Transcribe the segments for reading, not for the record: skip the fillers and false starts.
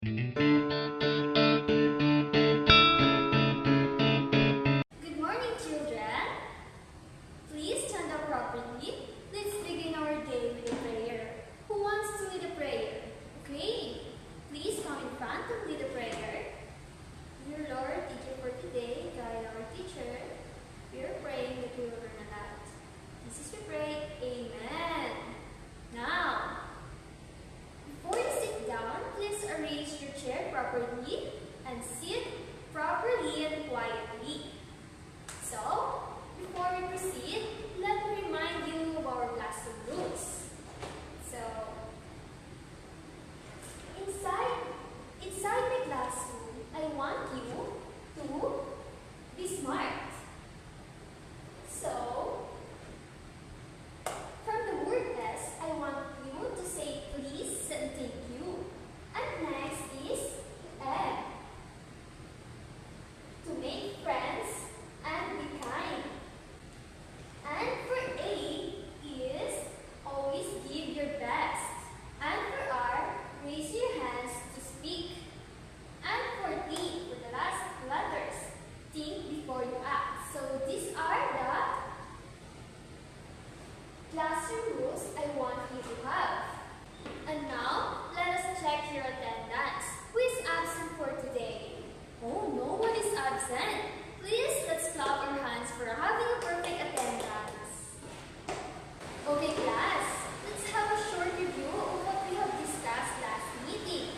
Good morning, children. Please stand up properly. Let's begin our day with a prayer. Who wants to lead a prayer? Okay. Please come in front and lead a prayer. Dear Lord, teacher for today, guide our teacher. We are praying that we will learn a lot. This is we pray. Amen. Now, before you sit down, please arrange your chair properly and sit properly and quietly. So, before we proceed, let me remind you of our classroom rules. So, inside my classroom, I want you to be smart. So, from the word S, I want you to say please and thank you. And next is M. To make friends and be kind. And for A is always give your best. And for R, raise your hands to speak. And for T, for the last letters, think before you act. So these are the classroom rules I want you to have. And now, let us check your attendance. Who is absent for today? Oh, no one is absent. Please, let's clap our hands for having a perfect attendance. Okay, class, let's have a short review of what we have discussed last meeting.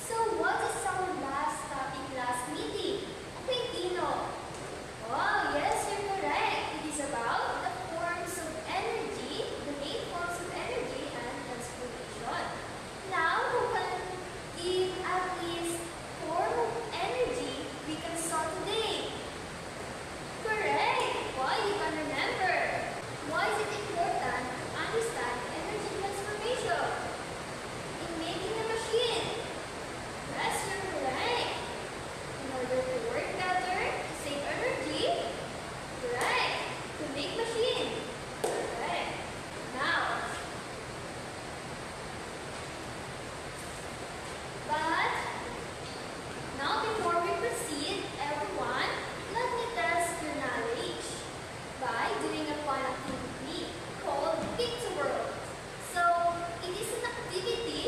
So, what is our last topic last meeting? Okay, Tino. Oh, yes, you're correct. It is about the forms of energy, the main forms of energy and transformation. Now, who can give at least form of energy we can start today? Correct! Why you can remember? Why is it important to understand energy transformation in making a machine? Yes, you're correct. In order to work better, to save energy. Correct. To make machine. Correct. Now, but now before we proceed, everyone, let me test your knowledge by doing a fun activity called Picture World. So, it is an activity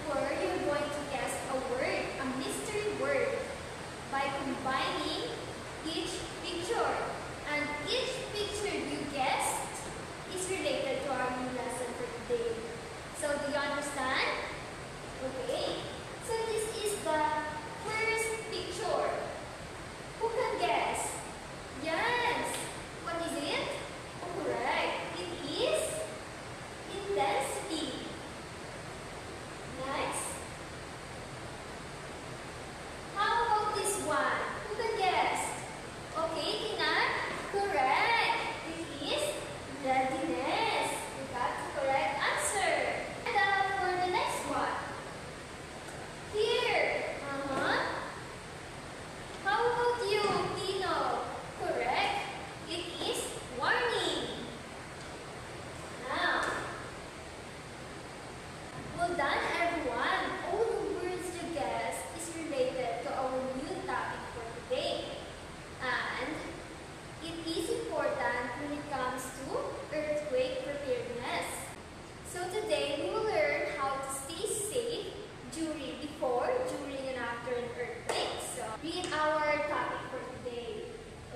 where you're going to guess a word, a mystery word, by combining each picture. And each picture you guessed is related to our new lesson for today. So, do you understand? Okay. So, this is the first picture. Who can guess? Yes. What is it? Oh, correct. It is intensity. Next. How about this one? Who can guess? Okay, Tina. Correct. It is readiness. You got the correct answer. And for the next one. Here. How about you, Tino? Correct. It is warning. Now, well done, everyone. All the words you guessed is related to our new topic for today. And it is important when it comes to earthquake preparedness. So today, we will learn how to stay safe before, during, and after an earthquake. So, read our topic for today.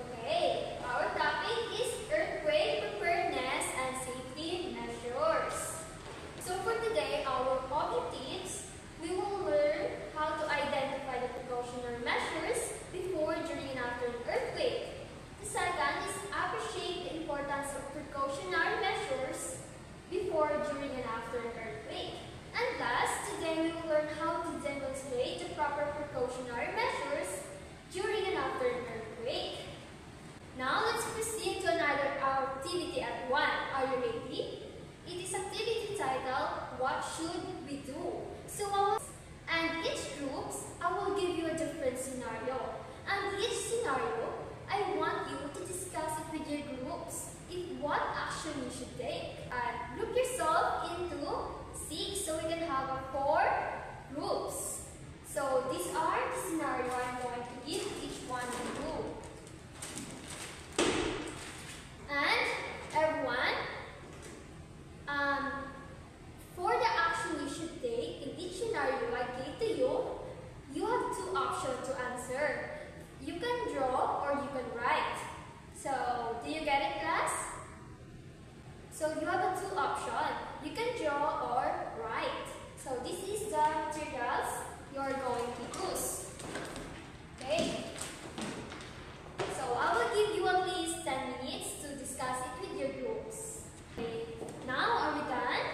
Okay, our topic is earthquake preparedness and safety measures. So for today, our objectives, we will learn how to identify the precautionary measures before, during, and after an earthquake. The second is appreciate the importance of precautionary measures before, during, and after an earthquake. And last, today we will learn how to demonstrate the proper precautionary measures during and after an earthquake. Now let's proceed to another activity at 1. Are you ready? It is activity titled, What Should We Do? So and each groups, I will give you a different scenario. And each scenario, I want you to discuss it with your groups if what action you should take. And group yourself into 6 so we can have 4 groups. So these are the scenario I'm going to give each one of you. And everyone, for the action you should take in each scenario I gave to you, you have two options to answer. You can draw or you can write. So, do you get it, class? So, you have a two options. You can draw or write. So, this is the materials you are going to use. Okay? So, I will give you at least 10 minutes to discuss it with your groups. Okay. Now, are we done?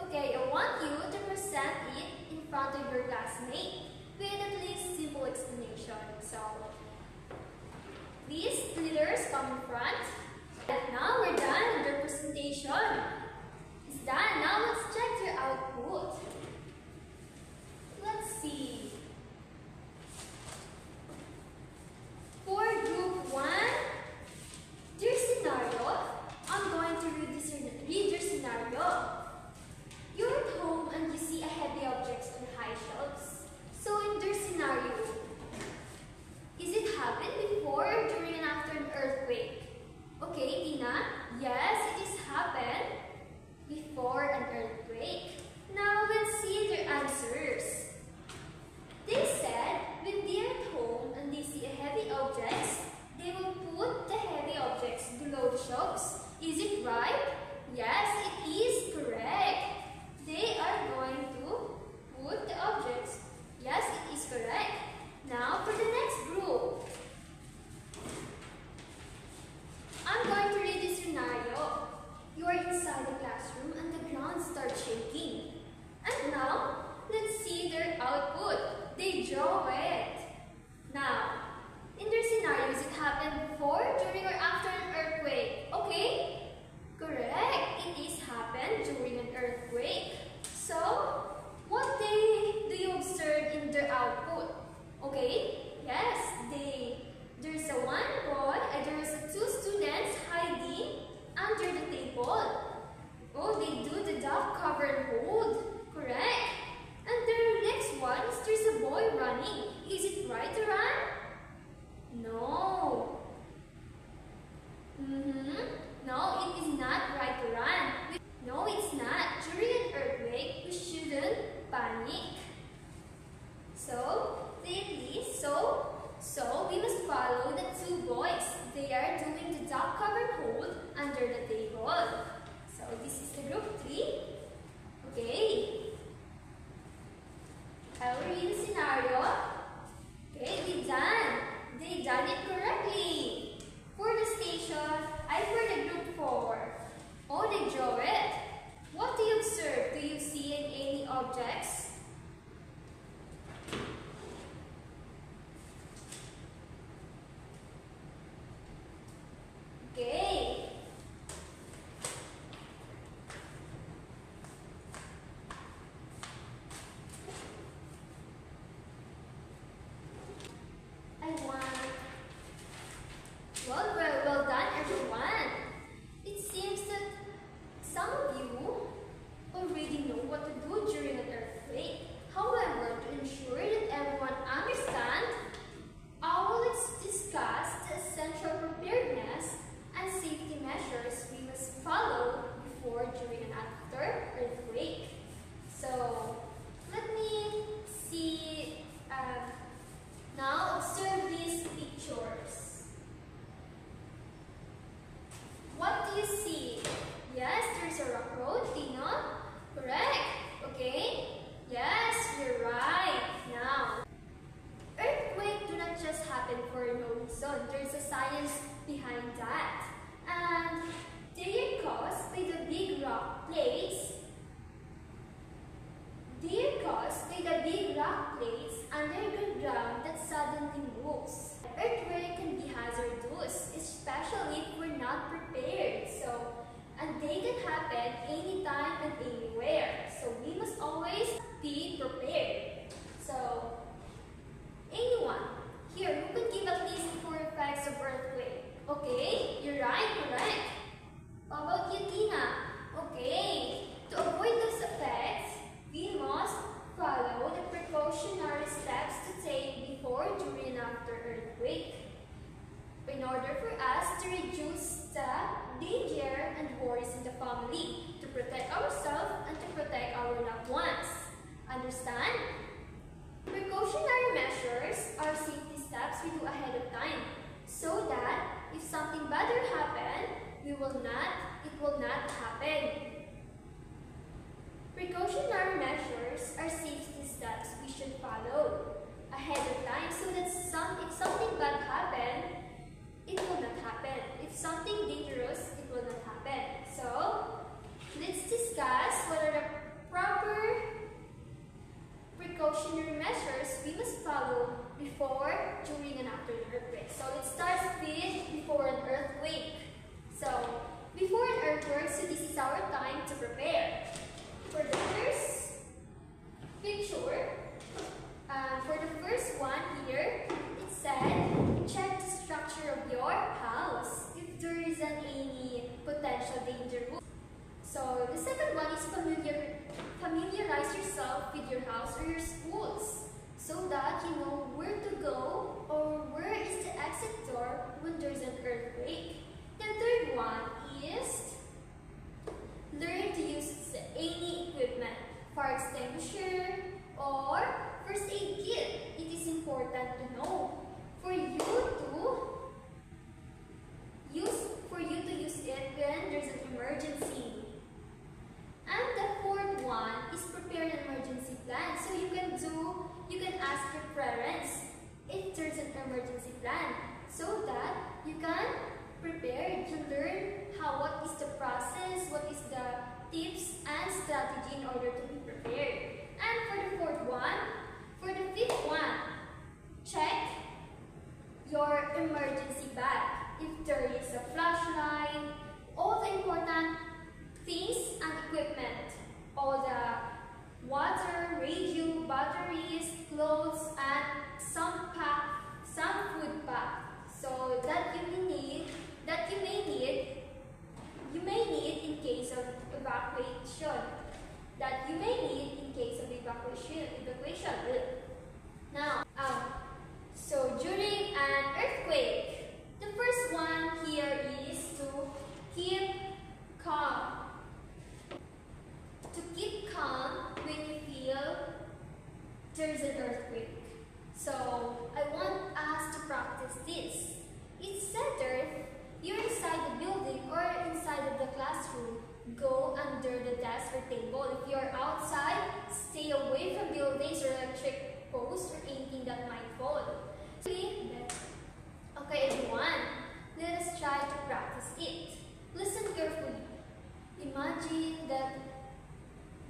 Okay, I want you to present it in front of your classmate with at least simple explanation. So, please, leaders, come in front. Now we're done with your presentation. It's done. Now let's check your output. Let's see. For group 1, their scenario, I'm going to read your scenario. You're at home and you see a heavy objects on high shelves. So in their scenario, is it happened before or during and after an earthquake? Okay, Tina. Yes, it has happened before an earthquake. Now let's see their answers. They said when they are at home and they see a heavy objects, they will put the heavy objects below the shelves. Is it right? Yes, it is correct. They are going to put the objects. Yes, it is correct. Now for the next group. I'm going to read this scenario. You are inside the classroom and the ground starts shaking. And now, let's see their output. They draw it. Now, in their scenarios, it happened before, during, or after an earthquake. Okay? Correct. It is happened during an earthquake. So, what do you observe in their output? Okay? Yes, there's a one boy, there's a two students hiding under the table. Oh, they do the duck cover and hold. Correct. And the next one is there's a boy running. Is it right to run? No. No, it is not right to run. No, it's not. During an earthquake, we shouldn't panic. So we must follow the two boys. They are doing the duck cover hold under the table. So this is the group 3. Okay. I will read the scenario. Okay, they done it correctly. For the station, for the group 4. Oh, they draw it. What do you observe? Do you see any objects? Okay. Well done, everyone. It seems that some of you already know what to do during an earthquake. However, to ensure that everyone understands, I will discuss the essential preparedness and safety measures we must follow before, during, and after earthquake. So, let me see. Now, observe these pictures. What do you see? Yes, there's a rock road, Tina. Correct. Okay. Yes, you're right. Now, earthquakes do not just happen for no reason. There's a science behind that. And they are caused by the big rock plates. They are caused by the big rock plates under the ground that suddenly moves. Earthquake can be hazardous, especially if we're not prepared. And they can happen anytime and anywhere. So we must always be prepared. So, anyone here who could give at least 4 effects of earthquake? Okay, you're right, correct. How about you, Tina? Okay, to avoid those effects, we must follow the precautionary steps to before, during, and after earthquake, in order for us to reduce the danger and worries in the family, to protect ourselves and to protect our loved ones. Understand? Precautionary measures are safety steps we do ahead of time, so that if something bad will happen, it will not happen. Precautionary measures are safety steps we should follow ahead of time, so that if something bad happens, it will not happen. If something dangerous, it will not happen. So, let's discuss what are the proper precautionary measures we must follow before, during, and after the earthquake. So, it starts with before an earthquake. So, before an earthquake, so this is our time to prepare. For the first picture, for the first one here, it said, check the structure of your house if there isn't any potential danger. So the second one is familiarize yourself with your house or your schools, so that you know where to go or where is the exit door when there's an earthquake. The third one is learn to use any equipment, fire extinguisher or first aid kit. It is important to know for you to use it when there's an emergency. And the fourth one is prepare an emergency plan. So you can ask your parents if there's an emergency plan, so that you can prepare to learn what is the process, what is the tips and strategy in order to be prepared. And for the fifth one, check your emergency bag. If there is a flashlight, all the important things and equipment, all the water, radio, batteries, clothes, and some food pack. So that you may need in case of evacuation. Now, so during an earthquake, the first one here is to keep calm. To keep calm when you feel there's an earthquake. So I want us to practice this. It's better you're inside the building or inside of the classroom, go under the desk or table. If you're outside, stay away from buildings or electric posts or anything that might fall. Okay, everyone, let us try to practice it. Listen carefully. Imagine that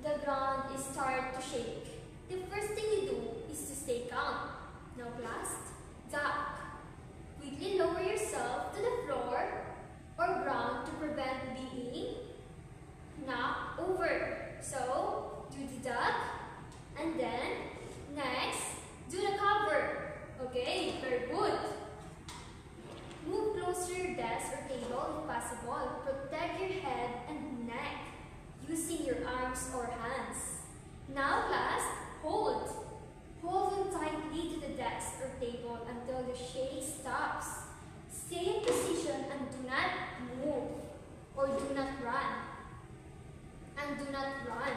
the ground is starting to shake. The first thing you do is to stay calm. Now class, duck. Quickly lower yourself to the floor or ground to prevent being knocked over. So, do the duck, and then next, do the cover. Okay, very good. Move closer to your desk or table if possible. Protect your head and neck using your arms or hands. Now class, hold. Hold on tightly to the desk or table until the shake stops. Stay in position and do not move or do not run. And do not run.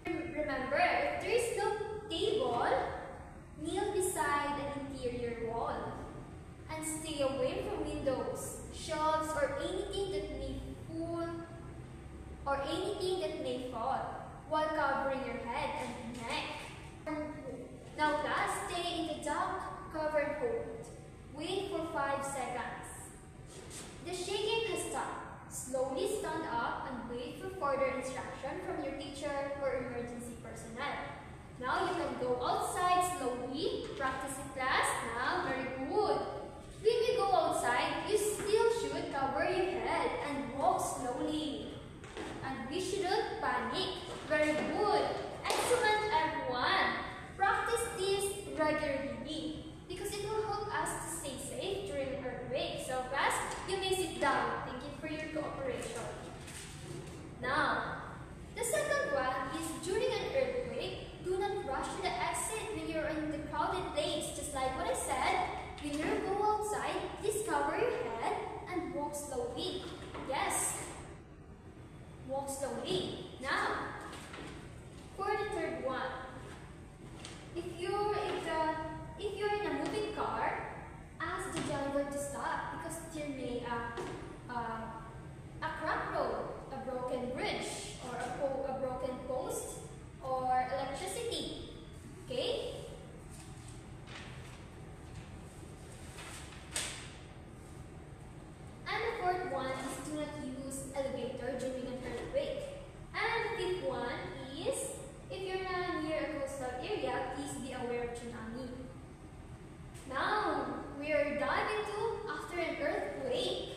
Remember, if there is no table, kneel beside the interior wall and stay away from windows, shelves, or anything that may fall while covering your head and neck. Now class, stay in the duck covered hold. Wait for 5 seconds. The shaking has stopped. Slowly stand up and wait for further instruction from your teacher or emergency personnel. Now you can go outside slowly. Practice in class. Now, very good. When you go outside, you still should cover your head and walk slowly. And we shouldn't panic. Very good. Excellent, everyone. Practice this regularly because it will help us to stay safe during an earthquake. So class, you may sit down. Thank you for your cooperation. Now, the second one is during an earthquake, do not rush to the exit when you're in the crowd When you go outside, please cover your head and walk slowly. Yes, walk slowly. Now, for the third one, if you're in a moving car, ask the driver to stop because there may a cracked road, a broken bridge, or a broken post, or electricity. Okay? And the fourth one is do not use elevator during an earthquake. And the fifth one is if you're not near a coastal area, please be aware of tsunami. Now, we are diving to after an earthquake.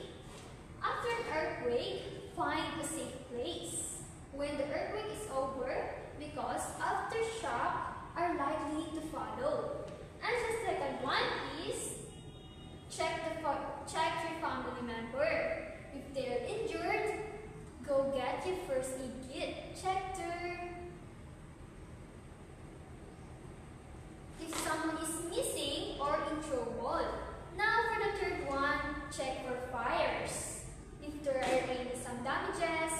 After an earthquake, find a safe place. When the earthquake is over, because aftershock are likely to follow. And the second one is check your family member. If they're injured, go get your first aid kit. Check if someone is missing or in trouble. Now for the third one, check for fires. If there are some damages.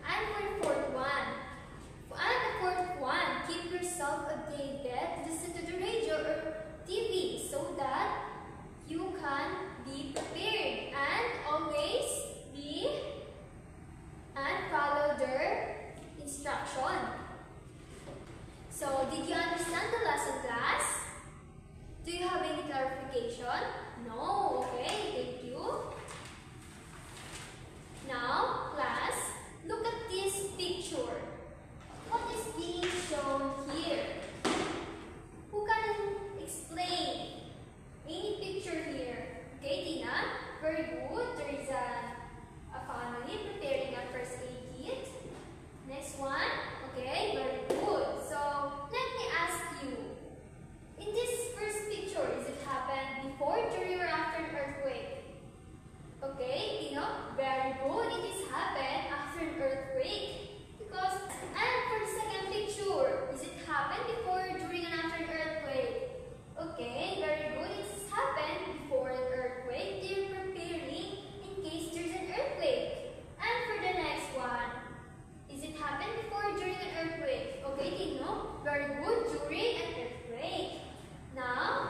And for the fourth one, keep yourself updated. Listen to the radio or TV so that you can be prepared and always follow their instruction. So, did you understand the lesson, class? Do you have any clarification? No? Okay, thank you. Now, class, look at this picture. What is being shown here? Who can explain any picture here? Okay, Tina, very good. There is a family preparing a first aid kit. Next one, okay, very good. So, let me ask you, in this first picture, is it happened before, during, or after an earthquake? Okay, Tina, very good. It is happened after an earthquake. And for the second picture, is it happened before, during, and after an earthquake? Okay, very good. It has happened before an earthquake. They're preparing in case there's an earthquake. And for the next one, is it happened before, during an earthquake? Okay, Tino, very good. During an earthquake. Now,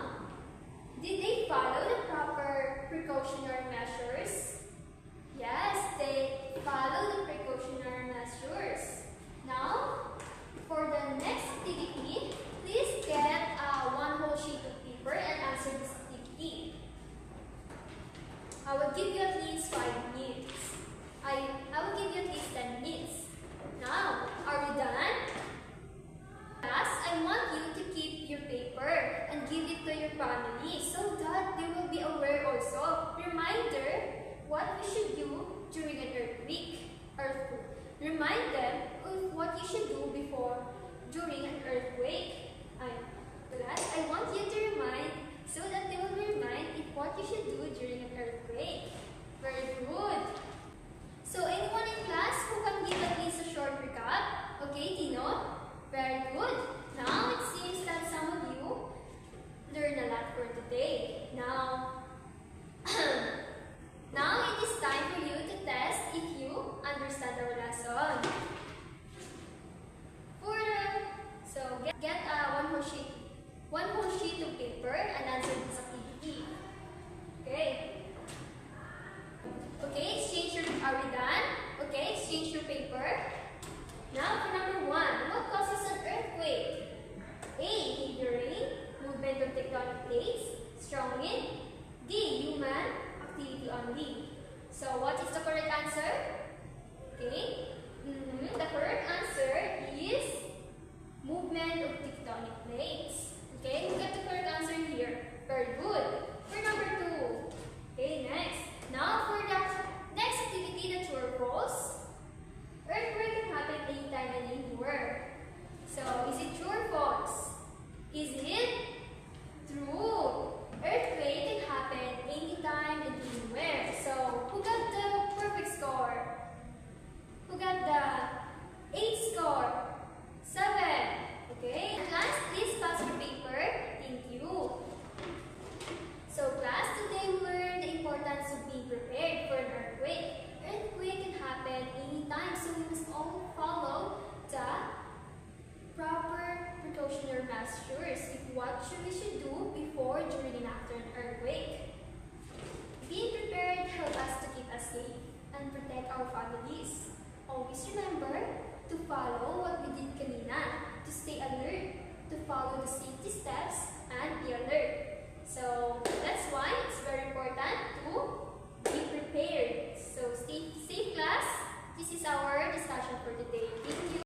did they follow the proper precautionary measures? Yes, they follow the precautionary measures. Now, for the next activity, please get one whole sheet of paper and answer this activity. I will give you at least 5 minutes. I will give you at least 10 minutes. Now, are we done? Class, I want you to keep your paper and give it to your family so that they will be aware also. Reminder, what we should do during an earthquake. Remind them of what you should do during an earthquake. I want you to remind so that they will remind what you should do during an earthquake. Very good. So anyone in class who can give at least a short recap? Okay, Tino? Very good. Now it seems that some of you learned a lot for today. Now it is time for you to test if you understand our lesson. Get one whole sheet of paper and answer this activity. Okay. Okay, are we done? Okay, exchange your paper. Now for number 1, what causes an earthquake? A. Heavy rain, movement of tectonic plates, strong wind. D. Human activity only. So what is the correct answer? Okay. The correct answer is movement of tectonic plates. Okay, who got the correct answer here? our families. Always remember to follow what we did kanina, to stay alert, to follow the safety steps,